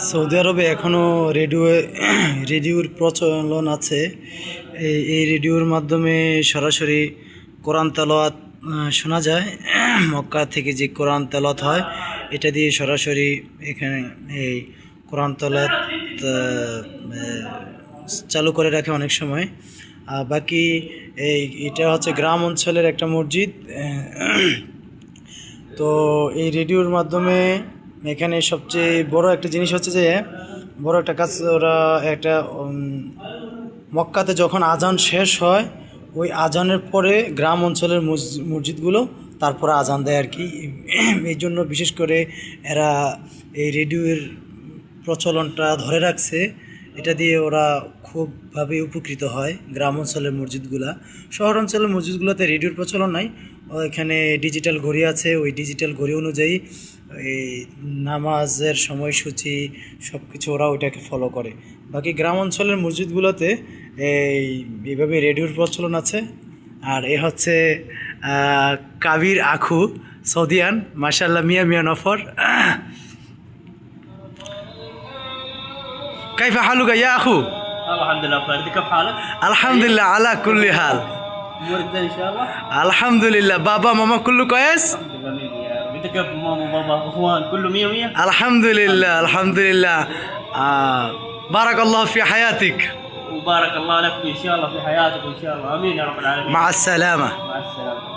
Saudi আরবে এখনও রেডিওর প্রচলন আছে। এই রেডিওর মাধ্যমে সরাসরি কোরআন তেলাওয়াত শোনা যায়। মক্কা থেকে যে কোরআন তেলাওয়াত হয় এটা দিয়ে সরাসরি এখানে এই কোরআন তেলাওয়াত চালু করে রাখে অনেক সময়। বাকি এটা হচ্ছে গ্রাম অঞ্চলের একটা মসজিদ। তো এই রেডিওর মাধ্যমে এখানে সবচেয়ে বড় একটা জিনিস হচ্ছে যে বড় একটা কাজ, ওরা একটা মক্কাতে যখন আজান শেষ হয় ওই আজানের পরে গ্রাম অঞ্চলের মসজিদগুলো তারপরে আজান দেয় আর কি। এই জন্য বিশেষ করে এরা এই রেডিওর প্রচলনটা ধরে রাখছে। এটা দিয়ে ওরা খুবভাবে উপকৃত হয় গ্রাম অঞ্চলের মসজিদগুলা। শহর অঞ্চলের মসজিদগুলোতে রেডিওর প্রচলন নাই, এখানে ডিজিটাল ঘড়ি আছে। ওই ডিজিটাল ঘড়ি অনুযায়ী এই নামাজের সময়সূচি সব কিছু ওরা ওইটাকে ফলো করে। বাকি গ্রাম অঞ্চলের মসজিদগুলোতে এইভাবে রেডিওর প্রচলন আছে। আর এ হচ্ছে কাবির আখু সৌদিয়ান, মাশাআল্লাহ, মিয়া মিয়া নফর। كيف حالك يا أخو؟ الحمد لله بخير، كيف حالك؟ الحمد لله على كل حال. امورك ان شاء الله؟ الحمد لله. بابا ماما كله كويس؟ الحمد لله 100. انت كيف ماما وبابا اخوان كله 100 100؟ الحمد لله الحمد لله. بارك الله في حياتك. وبارك الله لك ان شاء الله في حياتك ان شاء الله، امين يا رب العالمين. مع السلامة. مع السلامه.